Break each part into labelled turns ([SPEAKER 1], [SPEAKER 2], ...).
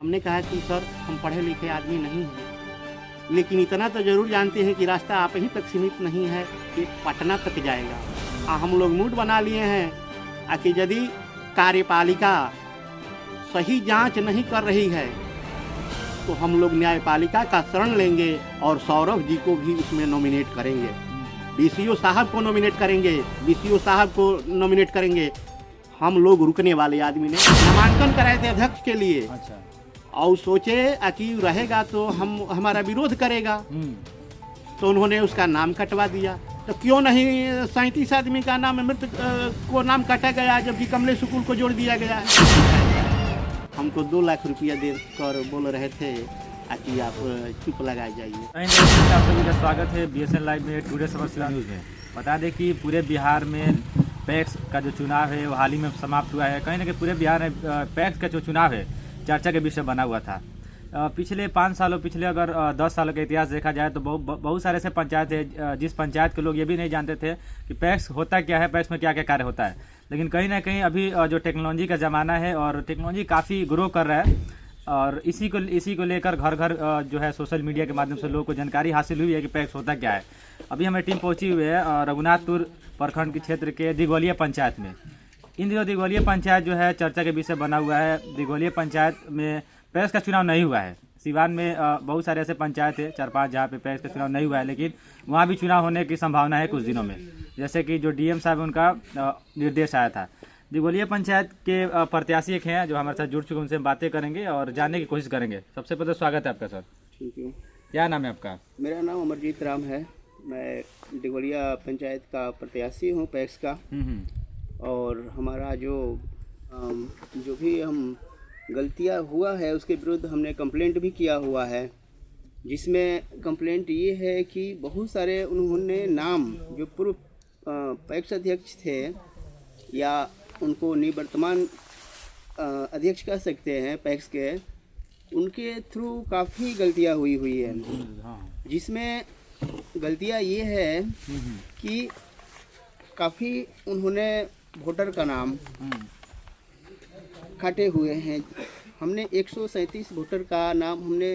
[SPEAKER 1] हमने कहा कि सर हम पढ़े लिखे आदमी नहीं हैं, लेकिन इतना तो ज़रूर जानते हैं कि रास्ता आप ही तक सीमित नहीं है कि पटना तक जाएगा। हम लोग मूड बना लिए हैं कि यदि कार्यपालिका सही जांच नहीं कर रही है तो हम लोग न्यायपालिका का शरण लेंगे और सौरभ जी को भी उसमें नॉमिनेट करेंगे, डीसीओ साहब को नॉमिनेट करेंगे, डीसीओ साहब को नॉमिनेट करेंगे। हम लोग रुकने वाले आदमी ने नामांकन कराए थे अध्यक्ष के लिए।
[SPEAKER 2] अच्छा।
[SPEAKER 1] और सोचे कि रहेगा तो हमारा विरोध करेगा, तो उन्होंने उसका नाम कटवा दिया। तो क्यों नहीं 37 आदमी का नाम मृत को नाम काटा गया, जबकि कमलेश स्कूल को जोड़ दिया गया है। हमको 2 लाख रुपया दे कर बोल रहे थे कि आप चुप लगाए जाइए।
[SPEAKER 2] आप सभी का स्वागत है BSN लाइव में टुडे समस्या न्यूज़ में। बता दें कि पूरे बिहार में पैक्स का जो चुनाव है वो हाल ही में समाप्त हुआ है। कहीं ना कहीं पूरे बिहार में पैक्स का जो चुनाव है चर्चा के विषय बना हुआ था। पिछले 5 सालों अगर 10 सालों का इतिहास देखा जाए तो बहुत सारे ऐसे पंचायत है जिस पंचायत के लोग ये भी नहीं जानते थे कि पैक्स होता क्या है, पैक्स में क्या क्या कार्य होता है। लेकिन कहीं ना कहीं अभी जो टेक्नोलॉजी का ज़माना है और टेक्नोलॉजी काफ़ी ग्रो कर रहा है और इसी को लेकर घर घर जो है सोशल मीडिया के माध्यम से लोगों को जानकारी हासिल हुई है कि पैक्स होता क्या है। अभी हमारी टीम पहुंची हुई है रघुनाथपुर प्रखंड के क्षेत्र के दिगोलिया पंचायत में। इन दिनों दिगोलिया पंचायत जो है चर्चा के विषय बना हुआ है। दिगोलिया पंचायत में पैक्स का चुनाव नहीं हुआ है। सिवान में बहुत सारे ऐसे पंचायत है 4-5 जहाँ पे पैक्स का चुनाव नहीं हुआ है, लेकिन वहाँ भी चुनाव होने की संभावना है कुछ दिनों में। जैसे कि जो DM साहब उनका निर्देश आया था। दिगोलिया पंचायत के प्रत्याशी एक हैं जो हमारे साथ जुड़ चुके, उनसे हम बातें करेंगे और जानने की कोशिश करेंगे। सबसे पहले स्वागत है आपका सर।
[SPEAKER 1] Thank you.
[SPEAKER 2] क्या नाम है आपका?
[SPEAKER 1] मेरा नाम अमरजीत राम है। मैं दिगोलिया पंचायत का प्रत्याशी हूँ पैक्स का। और हमारा जो भी हम गलतियाँ हुआ है उसके विरुद्ध हमने कंप्लेंट भी किया हुआ है, जिसमें कंप्लेंट ये है कि बहुत सारे उन्होंने नाम जो पूर्व पैक्स अध्यक्ष थे या उनको निवर्तमान अध्यक्ष कह सकते हैं पैक्स के, उनके थ्रू काफ़ी गलतियाँ हुई है। जिसमें गलतियाँ ये है कि काफ़ी उन्होंने वोटर का नाम काटे हुए हैं। हमने 137 वोटर का नाम हमने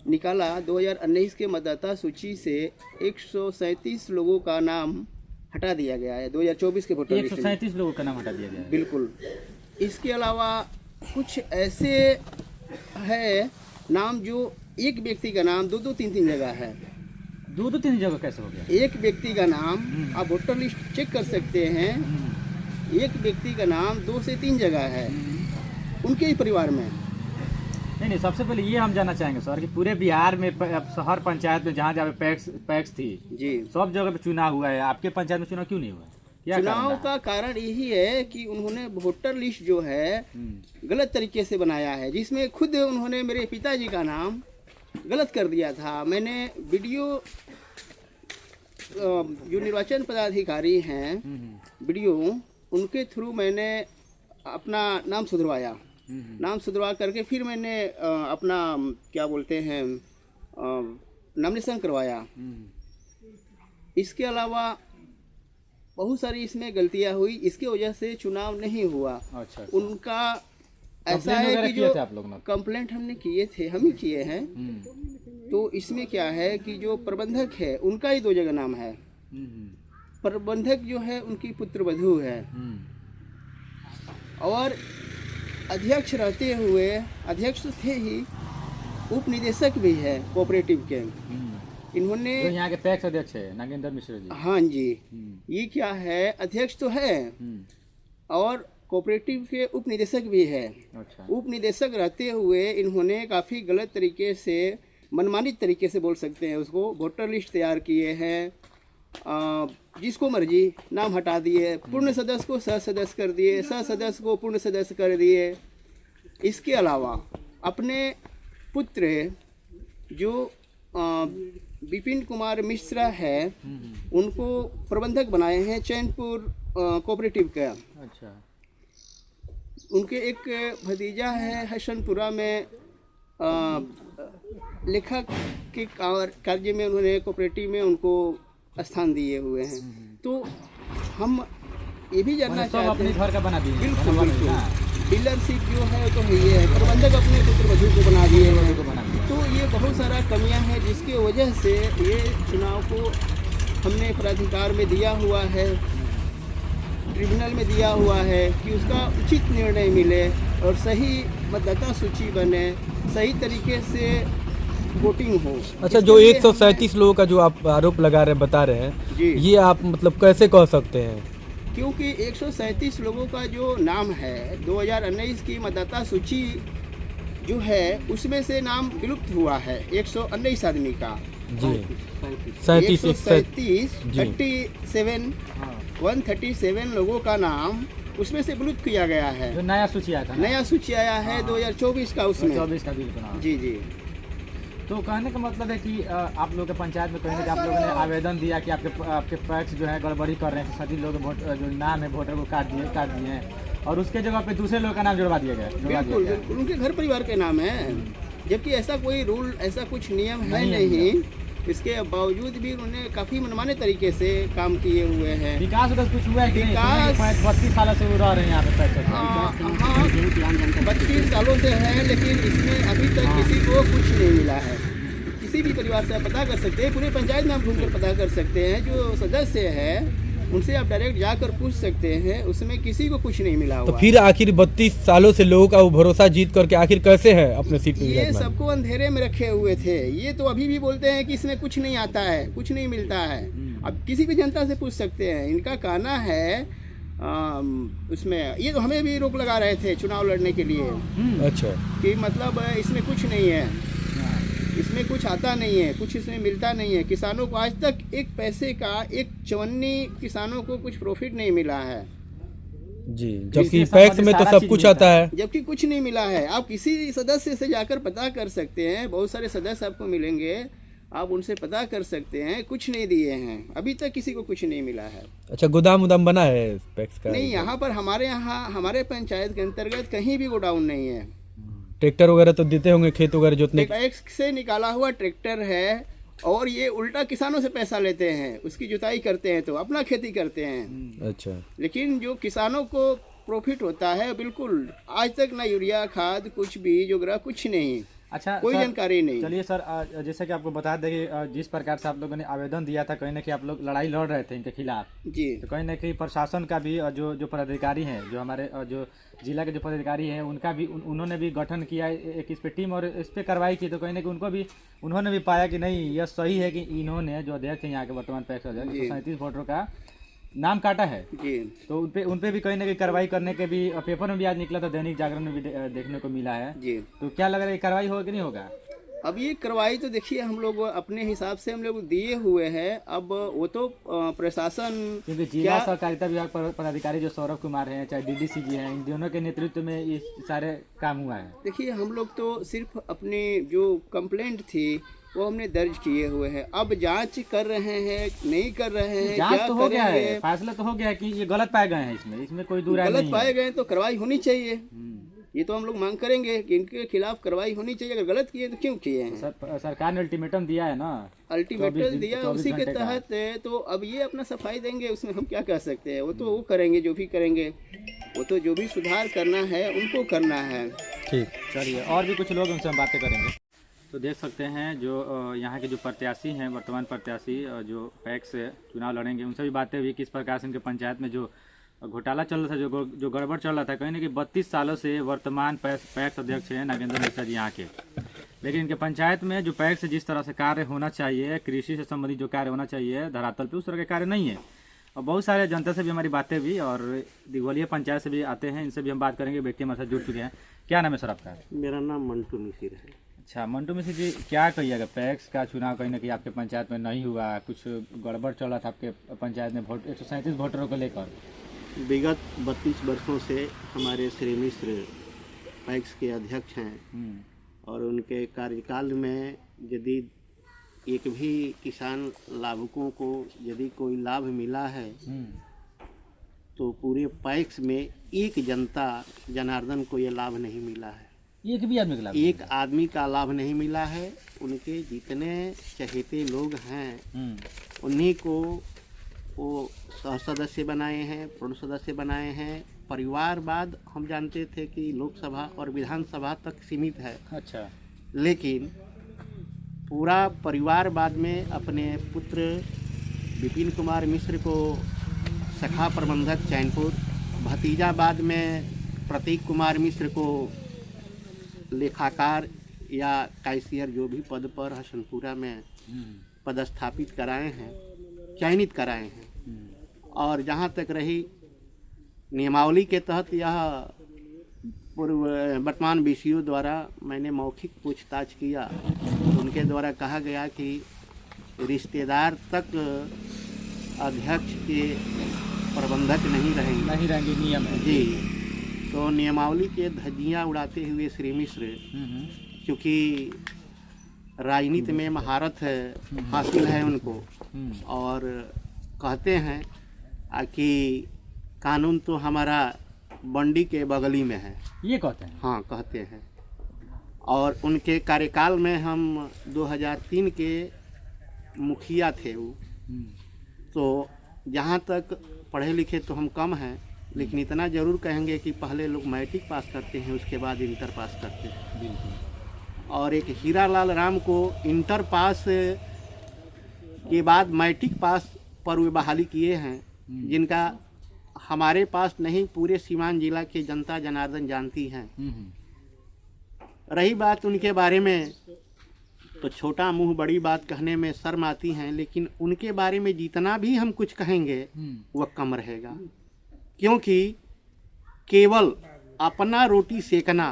[SPEAKER 1] निकाला। 2019 के मतदाता सूची से 137 लोगों का नाम हटा दिया गया है। 2024 के वोटर
[SPEAKER 2] 137 लोगों का नाम हटा दिया गया है।
[SPEAKER 1] बिल्कुल। इसके अलावा कुछ ऐसे है नाम जो एक व्यक्ति का नाम 2-2, 3-3 जगह है।
[SPEAKER 2] 2-2, 3 जगह कैसे हो गया?
[SPEAKER 1] एक व्यक्ति का नाम आप वोटर लिस्ट चेक कर सकते हैं, एक व्यक्ति का नाम 2 से 3 जगह है उनके ही परिवार में।
[SPEAKER 2] नहीं, सबसे पहले ये हम जानना चाहेंगे सर कि पूरे बिहार में हर पंचायत में जहाँ जहाँ पैक्स थी
[SPEAKER 1] जी, सब
[SPEAKER 2] जगह पे चुनाव हुआ है, आपके पंचायत में चुनाव क्यों नहीं हुआ? क्या
[SPEAKER 1] चुनाव का कारण यही है कि उन्होंने वोटर लिस्ट जो है गलत तरीके से बनाया है, जिसमें खुद उन्होंने मेरे पिताजी का नाम गलत कर दिया था। मैंने वीडियो जो निर्वाचन पदाधिकारी हैं वीडियो, उनके थ्रू मैंने अपना नाम सुधरवाया। नाम सुधरवा करके फिर मैंने अपना क्या बोलते हैं नॉमिनेशन करवाया। इसके अलावा बहुत सारी इसमें गलतियां हुई, इसके वजह से चुनाव नहीं हुआ।
[SPEAKER 2] अच्छा।
[SPEAKER 1] उनका ऐसा है कि जो कंप्लेंट हमने किए थे, हम ही किए हैं। तो इसमें क्या है कि जो प्रबंधक है उनका ही 2 जगह नाम है। प्रबंधक जो है उनकी पुत्रवधू है और अध्यक्ष रहते हुए, अध्यक्ष थे ही, उप निदेशक भी है कोऑपरेटिव के। इन्होंने
[SPEAKER 2] तो यहाँ के पैक्स अध्यक्ष है नागेंद्र मिश्र जी।
[SPEAKER 1] हाँ जी। ये क्या है, अध्यक्ष तो है और कोऑपरेटिव के उप निदेशक भी है।
[SPEAKER 2] अच्छा। उप
[SPEAKER 1] निदेशक रहते हुए इन्होंने काफ़ी गलत तरीके से, मनमानित तरीके से बोल सकते हैं उसको, वोटर लिस्ट तैयार किए हैं। जिसको मर्जी नाम हटा दिए, पूर्ण सदस्य को सह सदस्य कर दिए, सह सदस्य को पूर्ण सदस्य कर दिए। इसके अलावा अपने पुत्र जो विपिन कुमार मिश्रा है उनको प्रबंधक बनाए हैं चैनपुर कोऑपरेटिव का।
[SPEAKER 2] अच्छा।
[SPEAKER 1] उनके एक भतीजा है हसनपुरा में लेखक के कार्य में उन्होंने कोऑपरेटिव में उनको स्थान दिए हुए हैं। तो हम ये भी जानना चाहते हैं,
[SPEAKER 2] अपने घर का बना दिए।
[SPEAKER 1] बिल्कुल बिल्कुल। डीलरशिप जो है तो ये है, प्रबंधक अपने पुत्र वधू को बना दिए हैं। तो ये बहुत सारा कमियां हैं जिसकी वजह से ये चुनाव को हमने प्राधिकार में दिया हुआ है, ट्रिब्यूनल में दिया हुआ है कि उसका उचित निर्णय मिले और सही मतदाता सूची बने, सही तरीके से वोटिंग हो।
[SPEAKER 3] अच्छा, जो 137 लोगों का जो आप आरोप लगा रहे हैं, बता रहे हैं
[SPEAKER 1] जी,
[SPEAKER 3] ये आप मतलब कैसे कह सकते हैं?
[SPEAKER 1] क्योंकि 137 लोगों का जो नाम है 2019 की मतदाता सूची जो है उसमें से नाम विलुप्त हुआ है 119 आदमी का
[SPEAKER 3] जी,
[SPEAKER 1] 137 लोगों का नाम उसमें से विलुप्त किया गया है।
[SPEAKER 2] जो नया सूची आया था,
[SPEAKER 1] नया सूची आया है 2024 का, उसमें
[SPEAKER 2] 24 का बिल बना।
[SPEAKER 1] जी जी।
[SPEAKER 2] तो कहने का मतलब है कि आप लोगों के पंचायत में कहीं ना आप लोगों ने आवेदन दिया कि आपके पैक्स जो है गड़बड़ी कर रहे हैं, सभी लोग वोट जो नाम है वोटर को काट दिए हैं और उसके जगह पे दूसरे लोग का नाम जुड़वा दिया गया।
[SPEAKER 1] बिल्कुल बिल्कुल, उनके घर परिवार के नाम है, जबकि ऐसा कोई रूल, ऐसा कुछ नियम है नहीं। इसके बावजूद भी उन्होंने काफ़ी मनमाने तरीके से काम किए हुए हैं।
[SPEAKER 2] विकास कुछ हुआ है कि
[SPEAKER 1] विकास
[SPEAKER 2] 32 सालों से वो रह रहे हैं यहाँ पे।
[SPEAKER 1] हाँ, 32 सालों से है, लेकिन इसमें अभी तक किसी को कुछ नहीं मिला है। किसी भी परिवार से आप पता कर सकते हैं, पूरे पंचायत में आप घूमकर पता कर सकते हैं, जो सदस्य है उनसे आप डायरेक्ट जाकर पूछ सकते हैं, उसमें किसी को कुछ नहीं मिला हुआ।
[SPEAKER 3] तो फिर आखिर 32 सालों से लोगों का वो भरोसा जीत करके आखिर कैसे है अपने सीट पे?
[SPEAKER 1] ये सबको अंधेरे में रखे हुए थे। ये तो अभी भी बोलते हैं कि इसमें कुछ नहीं आता है, कुछ नहीं मिलता है। अब किसी भी जनता से पूछ सकते हैं। इनका कहना है उसमें ये तो हमें भी रोक लगा रहे थे चुनाव लड़ने के लिए।
[SPEAKER 3] अच्छा,
[SPEAKER 1] कि मतलब इसमें कुछ नहीं है, इसमें कुछ आता नहीं है, कुछ इसमें मिलता नहीं है। किसानों को आज तक एक पैसे का, एक चवन्नी किसानों को कुछ प्रॉफिट नहीं मिला है
[SPEAKER 3] जी, जबकि पैक्स में तो सब कुछ आता है,
[SPEAKER 1] जबकि कुछ नहीं मिला है। आप किसी सदस्य से जाकर पता कर सकते हैं, बहुत सारे सदस्य आपको मिलेंगे, आप उनसे पता कर सकते हैं, कुछ नहीं दिए हैं, अभी तक किसी को कुछ नहीं मिला है।
[SPEAKER 3] अच्छा, गोदाम उदाम बना है पैक्स का?
[SPEAKER 1] नहीं, यहाँ पर हमारे पंचायत के अंतर्गत कहीं भी गोडाउन नहीं है।
[SPEAKER 3] ट्रैक्टर वगैरह तो देते होंगे खेत वगैरह जोतने?
[SPEAKER 1] टैक्स से निकाला हुआ ट्रैक्टर है और ये उल्टा किसानों से पैसा लेते हैं, उसकी जुताई करते हैं तो अपना खेती करते हैं।
[SPEAKER 3] अच्छा,
[SPEAKER 1] लेकिन जो किसानों को प्रॉफिट होता है बिल्कुल आज तक ना यूरिया खाद, कुछ बीज वगैरह कुछ नहीं।
[SPEAKER 2] अच्छा,
[SPEAKER 1] कोई जानकारी नहीं।
[SPEAKER 2] चलिए सर, जैसे कि आपको बता दें कि जिस प्रकार से आप लोगों ने आवेदन दिया था, कहीं ना कहीं आप लोग लड़ाई लड़ रहे थे इनके खिलाफ
[SPEAKER 1] जी,
[SPEAKER 2] तो कहीं ना कहीं प्रशासन का भी जो पदाधिकारी हैं, जो हमारे जो जिला के जो पदाधिकारी हैं, उनका भी उन्होंने भी गठन किया एक इस पे टीम और इस पे कार्रवाई की। तो कहीं ना कहीं उन्होंने भी पाया कि नहीं, यह सही है कि इन्होंने जो अध्यक्ष हैं यहाँ के वर्तमान पैक्स अध्यक्ष 137 वोटरों का नाम काटा है
[SPEAKER 1] जी।
[SPEAKER 2] तो उनपे भी कहीं ना कहीं कार्रवाई करने के भी पेपर में भी आज निकला था, दैनिक जागरण में भी देखने को मिला है
[SPEAKER 1] जी।
[SPEAKER 2] तो क्या लग रहा है, कार्रवाई होगा कि नहीं होगा?
[SPEAKER 1] अब ये कार्रवाई तो देखिए हम लोग अपने हिसाब से हम लोग दिए हुए हैं। अब वो तो प्रशासन,
[SPEAKER 2] क्योंकि जिला सहकारिता विभाग पदाधिकारी जो सौरभ कुमार हैं, चाहे डीडीसी जी हैं, इन दोनों के नेतृत्व में ये सारे काम हुआ है।
[SPEAKER 1] देखिए हम लोग तो सिर्फ अपनी जो कंप्लेंट थी वो हमने दर्ज किए हुए हैं। अब जांच कर रहे हैं, नहीं कर रहे हैं,
[SPEAKER 2] जांच
[SPEAKER 1] क्या
[SPEAKER 2] तो हो गया है,
[SPEAKER 1] करेंगे?
[SPEAKER 2] फैसला तो हो गया है कि ये गलत पाए गए हैं, इसमें कोई दूर नहीं है।
[SPEAKER 1] गलत पाए गए तो कार्रवाई होनी चाहिए। ये तो हम लोग मांग करेंगे कि इनके खिलाफ कार्रवाई होनी चाहिए। अगर गलत किए तो क्यों किए हैं?
[SPEAKER 2] सरकार ने अल्टीमेटम दिया है ना,
[SPEAKER 1] अल्टीमेटम दिया, उसी के तहत है। तो अब ये अपना सफाई देंगे, उसमें हम क्या कह सकते हैं? वो तो वो करेंगे जो भी करेंगे, वो तो जो भी सुधार करना है उनको करना है।
[SPEAKER 3] ठीक,
[SPEAKER 2] चलिए और भी कुछ लोग उनसे हम बातें करेंगे। तो देख सकते हैं जो यहाँ के जो प्रत्याशी हैं, वर्तमान प्रत्याशी जो पैक्स से चुनाव लड़ेंगे, उनसे भी बातें हुई किस प्रकार से उनके पंचायत में जो घोटाला चल रहा था, जो गड़बड़ चल रहा था। कहीं ना कहीं 32 सालों से वर्तमान पैक्स अध्यक्ष हैं नागेंद्र मिश्रा जी यहाँ के, लेकिन इनके पंचायत में जो पैक्स से जिस तरह से कार्य होना चाहिए, कृषि से संबंधित जो कार्य होना चाहिए धरातल पे, उस तरह के कार्य नहीं है। और बहुत सारे जनता से भी हमारी बातें हुई और दिघवलिया पंचायत से भी आते हैं, इनसे भी हम बात करेंगे। व्यक्ति हमारे साथ जुड़ चुके हैं। क्या नाम है सर आपका?
[SPEAKER 4] मेरा नाम मंटू मिसिर है।
[SPEAKER 2] अच्छा, मंटू मिश्रा जी, क्या कहिएगा, पैक्स का चुनाव कहीं ना कहीं आपके पंचायत में नहीं हुआ, कुछ गड़बड़ चल रहा था आपके पंचायत में 137 वोटरों को लेकर?
[SPEAKER 4] विगत 32 वर्षों से हमारे श्री मिश्र पैक्स के अध्यक्ष हैं और उनके कार्यकाल में यदि एक भी किसान लाभुकों को यदि कोई लाभ मिला है तो पूरे पैक्स में एक जनता जनार्दन को ये लाभ नहीं मिला है।
[SPEAKER 2] एक भी आदमी का लाभ?
[SPEAKER 4] एक आदमी का लाभ नहीं मिला है। उनके जितने चहेते लोग हैं उन्हीं को वो सह सदस्य बनाए हैं, पूर्ण सदस्य बनाए हैं परिवारवाद हम जानते थे कि लोकसभा और विधानसभा तक सीमित है,
[SPEAKER 2] अच्छा।
[SPEAKER 4] लेकिन पूरा परिवारवाद में अपने पुत्र विपिन कुमार मिश्र को शाखा प्रबंधक चैनपुर, भतीजाबाद में प्रतीक कुमार मिश्र को लेखाकार या कैशियर जो भी पद पर हसनपुरा में पदस्थापित कराए हैं, चयनित कराए हैं। और जहाँ तक रही नियमावली के तहत यह वर्तमान बीसीओ द्वारा मैंने मौखिक पूछताछ किया तो उनके द्वारा कहा गया कि रिश्तेदार तक अध्यक्ष के प्रबंधक नहीं रहेंगे
[SPEAKER 2] नियम है
[SPEAKER 4] जी। तो नियमावली के धज्जियाँ उड़ाते हुए श्री मिश्र, क्योंकि राजनीति में महारत है हासिल है उनको, और कहते हैं कि कानून तो हमारा बंडी के बगली में है,
[SPEAKER 2] ये कहते हैं।
[SPEAKER 4] हाँ कहते हैं। और उनके कार्यकाल में हम 2003 के मुखिया थे वो। तो जहाँ तक पढ़े लिखे तो हम कम हैं, लेकिन इतना ज़रूर कहेंगे कि पहले लोग मैट्रिक पास करते हैं, उसके बाद इंटर पास करते हैं।
[SPEAKER 2] बिल्कुल।
[SPEAKER 4] और एक हीरालाल राम को इंटर पास के बाद मैट्रिक पास पर वे बहाली किए हैं, जिनका हमारे पास नहीं पूरे सीवान जिला के जनता जनार्दन जानती हैं। रही बात उनके बारे में तो छोटा मुंह बड़ी बात कहने में शर्म आती हैं, लेकिन उनके बारे में जितना भी हम कुछ कहेंगे वह कम रहेगा, क्योंकि केवल अपना रोटी सेकना,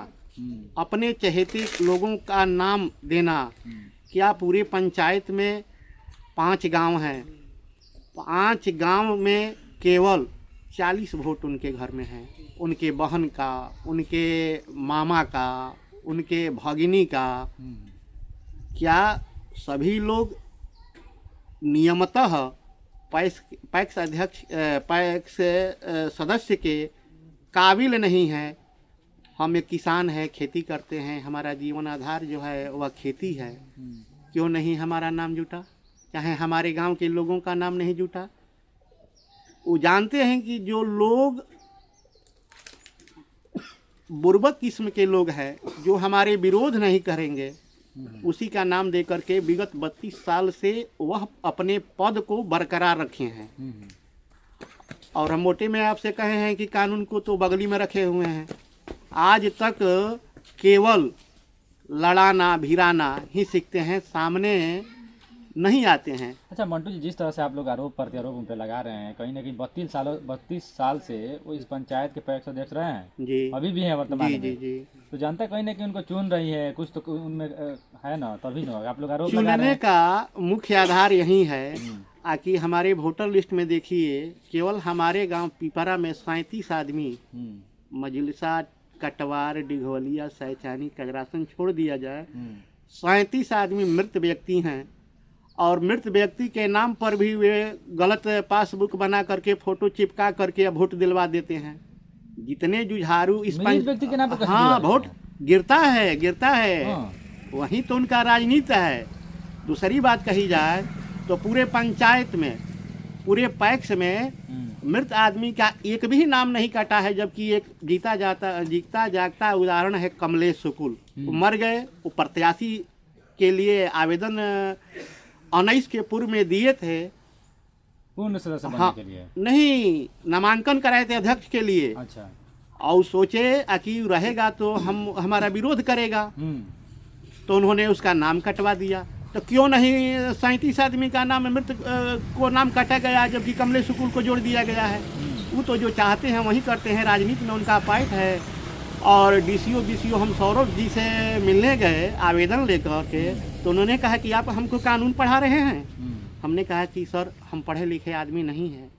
[SPEAKER 4] अपने चहेते लोगों का नाम देना। क्या पूरे पंचायत में 5 गांव हैं, 5 गांव में केवल 40 वोट उनके घर में हैं, उनके बहन का, उनके मामा का, उनके भगिनी का। क्या सभी लोग नियमतः पैक्स अध्यक्ष पैक्स सदस्य के काबिल नहीं हैं? हम एक किसान हैं, खेती करते हैं, हमारा जीवन आधार जो है वह खेती है। क्यों नहीं हमारा नाम जुटा? चाहे हमारे गांव के लोगों का नाम नहीं जुटा। वो जानते हैं कि जो लोग बुर्बक किस्म के लोग हैं, जो हमारे विरोध नहीं करेंगे, उसी का नाम दे करके विगत 32 साल से वह अपने पद को बरकरार रखे हैं। और हम मोटे में आपसे कहे हैं कि कानून को तो बगली में रखे हुए हैं। आज तक केवल लड़ाना भिराना ही सीखते हैं, सामने नहीं आते हैं।
[SPEAKER 2] अच्छा मंटू जी, जिस तरह से आप लोग आरोप प्रत्यारोप उन पे लगा रहे हैं, कहीं ना कहीं 32 साल से वो इस पंचायत के पैक्स अध्यक्ष रहे हैं
[SPEAKER 4] जी,
[SPEAKER 2] अभी भी हैं वर्तमान में।
[SPEAKER 4] जी।
[SPEAKER 2] तो जानता कहीं ना कहीं उनको चुन रही है, कुछ तो उनमें है ना, तभी ना आप लोग आरोप लगा रहे
[SPEAKER 4] चुनने
[SPEAKER 2] हैं।
[SPEAKER 4] का मुख्य आधार यही है कि हमारे वोटर लिस्ट में देखिए, केवल हमारे गांव पिपरा में 37 आदमी, मजलिसा, कटवार, डिघोलिया, सैचानी, कजरासन छोड़ दिया जाए, 37 आदमी मृत व्यक्ति हैं। और मृत व्यक्ति के नाम पर भी वे गलत पासबुक बना करके फोटो चिपका करके वोट दिलवा देते हैं। जितने जुझारू इस
[SPEAKER 2] व्यक्ति के नाम पर
[SPEAKER 4] हाँ वोट गिरता है। वही तो उनका राजनीति है। दूसरी बात कही जाए तो पूरे पंचायत में, पूरे पैक्स में मृत आदमी का एक भी नाम नहीं काटा है, जबकि एक जीता जागता उदाहरण है कमलेश शुक्ल। वो मर गए, वो प्रत्याशी के लिए आवेदन 19 के पूर्व में दिए थे,
[SPEAKER 2] पूर्ण सदस्य बनने के लिए
[SPEAKER 4] नहीं, नामांकन कराए थे अध्यक्ष के लिए।
[SPEAKER 2] अच्छा।
[SPEAKER 4] और सोचे कि रहेगा तो हमारा विरोध करेगा, तो उन्होंने उसका नाम कटवा दिया। तो क्यों नहीं 37 आदमी का नाम मृत को नाम काटा गया, जबकि कमलेश शुक्ल को जोड़ दिया गया है? वो तो जो चाहते हैं वही करते हैं, राजनीति में उनका पाइट है। और डीसीओ हम सौरभ जी से मिलने गए आवेदन लेकर के, तो उन्होंने कहा कि आप हमको कानून पढ़ा रहे हैं। हमने कहा कि सर हम पढ़े लिखे आदमी नहीं हैं,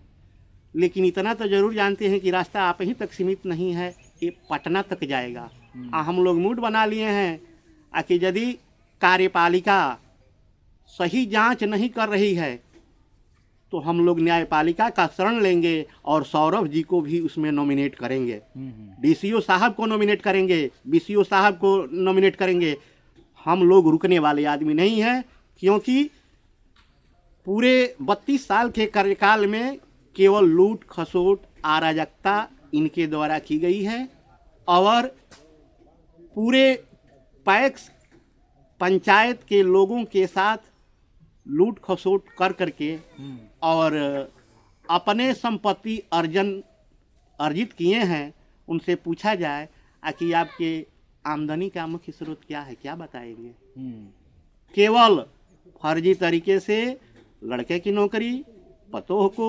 [SPEAKER 4] लेकिन इतना तो ज़रूर जानते हैं कि रास्ता आप ही तक सीमित नहीं है, ये पटना तक जाएगा। हम लोग मूड बना लिए हैं कि यदि कार्यपालिका सही जांच नहीं कर रही है तो हम लोग न्यायपालिका का शरण लेंगे और सौरभ जी को भी उसमें नॉमिनेट करेंगे, डीसीओ साहब को नॉमिनेट करेंगे, बीसीओ साहब को नॉमिनेट करेंगे। हम लोग रुकने वाले आदमी नहीं हैं, क्योंकि पूरे 32 साल के कार्यकाल में केवल लूट खसोट अराजकता इनके द्वारा की गई है और पूरे पैक्स पंचायत के लोगों के साथ लूट खसोट कर करके और अपने संपत्ति अर्जित किए हैं। उनसे पूछा जाए कि आपके आमदनी का मुख्य स्रोत क्या है, क्या बताएंगे? केवल फर्जी तरीके से लड़के की नौकरी, पतोह को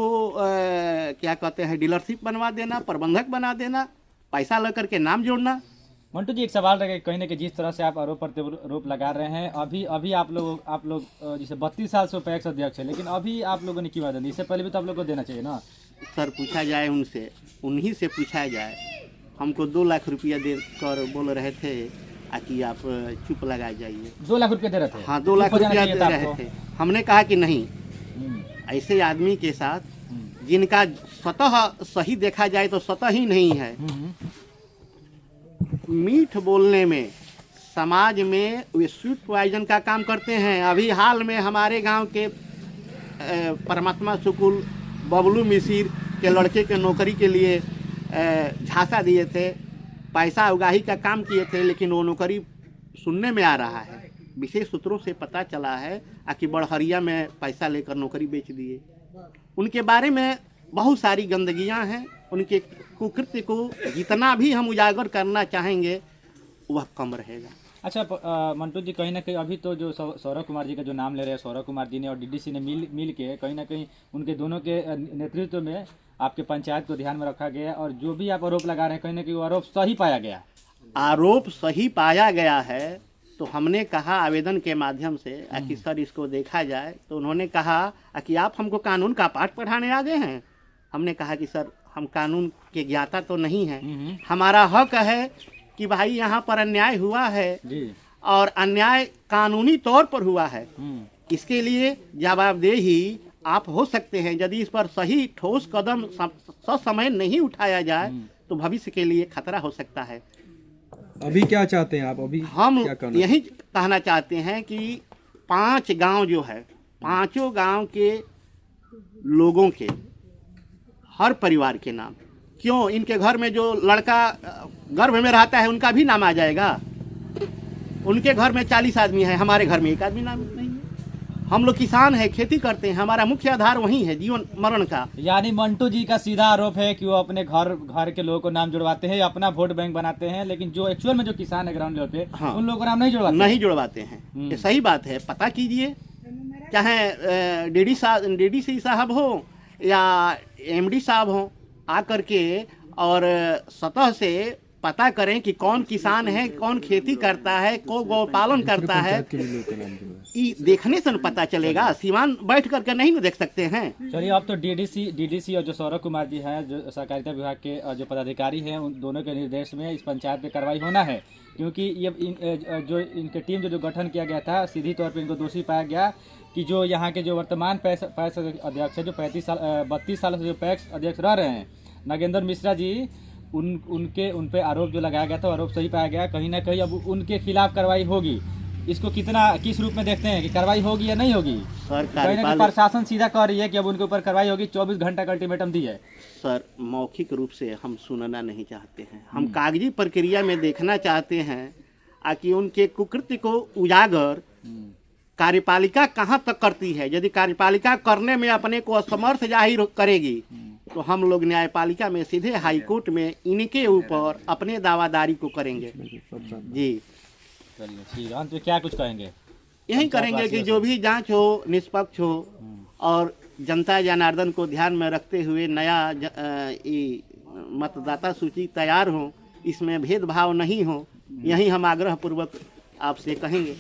[SPEAKER 4] क्या कहते हैं डीलरशिप बनवा देना, प्रबंधक बना देना, पैसा लेकर के नाम जोड़ना।
[SPEAKER 2] मंटू जी, एक सवाल रहे कहीं ना कहीं जिस तरह से आप आरोप प्रत्यारोप लगा रहे हैं, अभी आप लोग जैसे 32 साल से पैक्स अध्यक्ष है, लेकिन अभी आप लोगों ने क्यों आवेदन दी? इससे पहले भी तो आप लोग को देना चाहिए ना।
[SPEAKER 4] सर पूछा जाए उनसे, उन्हीं से पूछा जाए। हमको 2 लाख रुपया देकर बोल रहे थे कि आप चुप लगा जाइए।
[SPEAKER 2] 2 लाख रुपया दे रहे थे? हाँ,
[SPEAKER 4] 2 लाख रुपया दे रहे थे। हमने कहा कि नहीं, ऐसे आदमी के साथ जिनका स्वतः सही देखा जाए तो स्वतः ही नहीं है, मीठ बोलने में, समाज में वे स्वीट पॉइजन का काम करते हैं। अभी हाल में हमारे गांव के परमात्मा सुकुल बबलू मिसिर के लड़के के नौकरी के लिए झांसा दिए थे, पैसा उगाही का काम किए थे, लेकिन वो नौकरी सुनने में आ रहा है, विशेष सूत्रों से पता चला है कि बड़हरिया में पैसा लेकर नौकरी बेच दिए। उनके बारे में बहुत सारी गंदगियां हैं। उनके कुकृत्य को जितना भी हम उजागर करना चाहेंगे वह कम रहेगा।
[SPEAKER 2] अच्छा मंटू जी, कहीं ना कहीं अभी तो जो सौरभ कुमार जी का जो नाम ले रहे हैं, सौरभ कुमार जी ने और डीडीसी ने मिल के कहीं ना कहीं उनके दोनों के नेतृत्व में आपके पंचायत को ध्यान में रखा गया, और जो भी आप आरोप लगा रहे हैं कहीं ना कहीं वो आरोप सही पाया गया।
[SPEAKER 4] आरोप सही पाया गया है तो हमने कहा आवेदन के माध्यम से कि सर इसको देखा जाए। तो उन्होंने कहा कि आप हमको कानून का पाठ पढ़ाने आ गए हैं। हमने कहा कि सर हम कानून के ज्ञाता तो नहीं हैं, हमारा हक है कि भाई यहाँ पर अन्याय हुआ है जी, और अन्याय कानूनी तौर पर हुआ है, इसके लिए जवाबदेही आप हो सकते हैं। यदि इस पर सही ठोस कदम ससमय नहीं उठाया जाए तो भविष्य के लिए खतरा हो सकता है।
[SPEAKER 3] अभी क्या चाहते हैं आप? अभी
[SPEAKER 4] हम यही कहना चाहते हैं कि 5 गांव जो है, 5 गांव के लोगों के हर परिवार के नाम, क्यों इनके घर में जो लड़का गर्भ में रहता है उनका भी नाम आ जाएगा? उनके घर में 40 आदमी है, हमारे घर में 1 आदमी नाम नहीं है। हम लोग किसान है, खेती करते हैं, हमारा मुख्य आधार वही है जीवन मरण का।
[SPEAKER 2] यानी मंटू जी का सीधा आरोप है कि वो अपने घर के लोगों को नाम जुड़वाते हैं, अपना वोट बैंक बनाते हैं, लेकिन जो एक्चुअल में जो किसान है ग्राउंड लेवल पे, हाँ, उन लोगों को नाम नहीं जुड़वाते हैं।
[SPEAKER 4] ये सही बात है, पता कीजिए, चाहे डीडीसी साहब हो या एमडी साहब हो, आकर के और सतह से पता करें कि कौन किसान है, कौन खेती करता है, कौन गौपालन करता है। देखने से पता चलेगा, सीमान बैठ करके नहीं न देख सकते हैं।
[SPEAKER 2] चलिए, अब तो डीडीसी और जो सौरभ कुमार जी हैं, जो सहकारिता विभाग के जो पदाधिकारी हैं, उन दोनों के निर्देश में इस पंचायत पे कार्रवाई होना है, क्योंकि ये जो इनके टीम जो गठन किया गया था, सीधी तौर पर इनको दोषी पाया गया कि जो यहाँ के जो वर्तमान पैक्स अध्यक्ष है, जो 32 साल से जो पैक्स अध्यक्ष रह रहे हैं, नागेंद्र मिश्रा जी, उन पे आरोप जो लगाया गया था, आरोप सही पाया गया। कहीं ना कहीं अब उनके खिलाफ कार्रवाई होगी। इसको किस रूप में देखते हैं कि कार्रवाई होगी या नहीं होगी? कहीं ना कहीं प्रशासन सीधा कह रही है कि अब उनके ऊपर कार्रवाई होगी, 24 घंटा का अल्टीमेटम दी है।
[SPEAKER 4] सर, मौखिक रूप से हम सुनना नहीं चाहते हैं, हम कागजी प्रक्रिया में देखना चाहते हैं कि उनके कुकृत्य को उजागर कार्यपालिका कहाँ तक करती है। यदि कार्यपालिका करने में अपने को असमर्थ जाहिर करेगी तो हम लोग न्यायपालिका में सीधे हाई कोर्ट में इनके ऊपर अपने दावादारी को करेंगे। जी
[SPEAKER 2] चलिए, ठीक है। अंत में क्या कुछ कहेंगे?
[SPEAKER 4] यही करेंगे कि जो भी जांच हो निष्पक्ष हो और जनता जनार्दन को ध्यान में रखते हुए नया मतदाता सूची तैयार हो, इसमें भेदभाव नहीं हो, यही हम आग्रह पूर्वक आपसे कहेंगे।